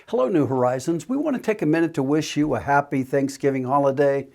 Hello, New Horizons. We want to take a minute to wish you a happy Thanksgiving holiday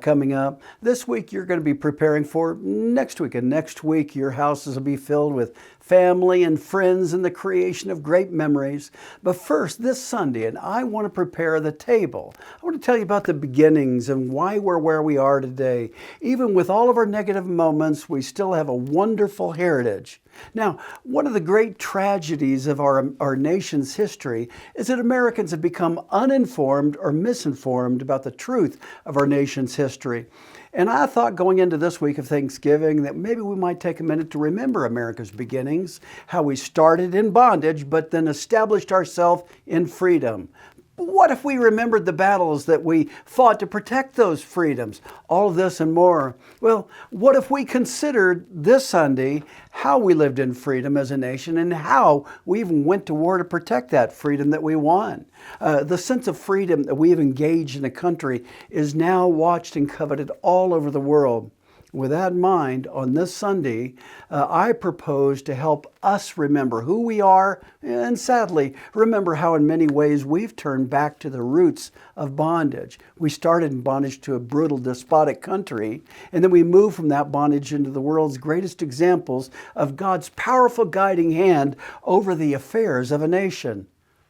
coming up. This week you're going to be preparing for next week, and next week your houses will be filled with family and friends and the creation of great memories. But first, this Sunday, and I want to prepare the table. I want to tell you about the beginnings and why we're where we are today. Even with all of our negative moments, we still have a wonderful heritage. Now, one of the great tragedies of our nation's history is that Americans have become uninformed or misinformed about the truth of our nation's history. And I thought going into this week of Thanksgiving that maybe we might take a minute to remember America's beginnings, how we started in bondage but then established ourselves in freedom. What if we remembered the battles that we fought to protect those freedoms? All of this and more. Well, what if we considered this Sunday how we lived in freedom as a nation and how we even went to war to protect that freedom that we won? The sense of freedom that we have engaged in a country is now watched and coveted all over the world. With that in mind, on this Sunday, I propose to help us remember who we are and sadly remember how in many ways we've turned back to the roots of bondage. We started in bondage to a brutal, despotic country, and then we moved from that bondage into the world's greatest examples of God's powerful guiding hand over the affairs of a nation.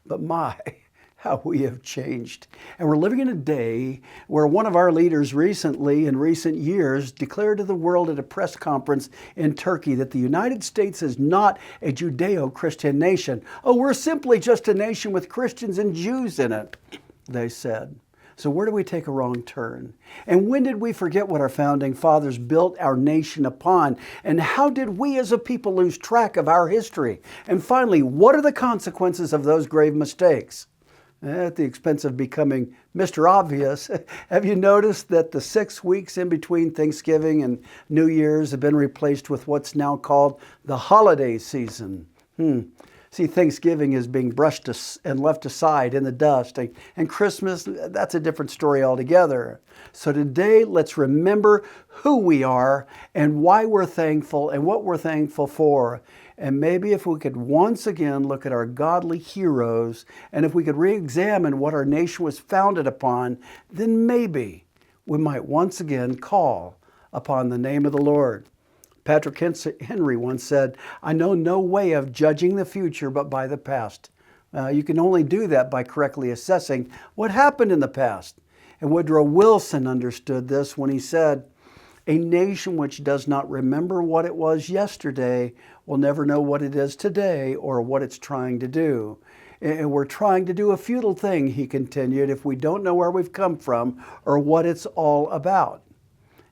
But how we have changed. And we're living in a day where one of our leaders in recent years, declared to the world at a press conference in Turkey that the United States is not a Judeo-Christian nation. Oh, we're simply just a nation with Christians and Jews in it, they said. So where do we take a wrong turn? And when did we forget what our founding fathers built our nation upon? And how did we as a people lose track of our history? And finally, what are the consequences of those grave mistakes? At the expense of becoming Mr. Obvious, have you noticed that the 6 weeks in between Thanksgiving and New Year's have been replaced with what's now called the holiday season? See, Thanksgiving is being brushed and left aside in the dust, and Christmas, that's a different story altogether. So today, let's remember who we are and why we're thankful and what we're thankful for. And maybe if we could once again look at our godly heroes, and if we could re-examine what our nation was founded upon, then maybe we might once again call upon the name of the Lord. Patrick Henry once said, "I know no way of judging the future but by the past." You can only do that by correctly assessing what happened in the past. And Woodrow Wilson understood this when he said, "A nation which does not remember what it was yesterday will never know what it is today or what it's trying to do." And we're trying to do a futile thing, he continued, if we don't know where we've come from or what it's all about.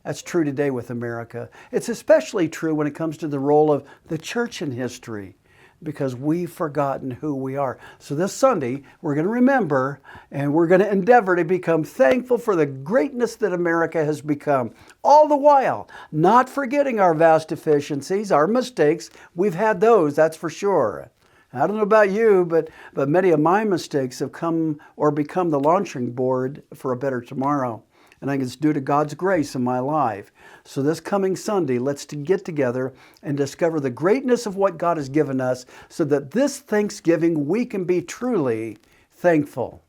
That's true today with America. It's especially true when it comes to the role of the church in history, because we've forgotten who we are. So this Sunday, we're going to remember and we're going to endeavor to become thankful for the greatness that America has become. All the while, not forgetting our vast deficiencies, our mistakes. We've had those, that's for sure. I don't know about you, but many of my mistakes have come or become the launching board for a better tomorrow. And I think it's due to God's grace in my life. So this coming Sunday, let's get together and discover the greatness of what God has given us so that this Thanksgiving we can be truly thankful.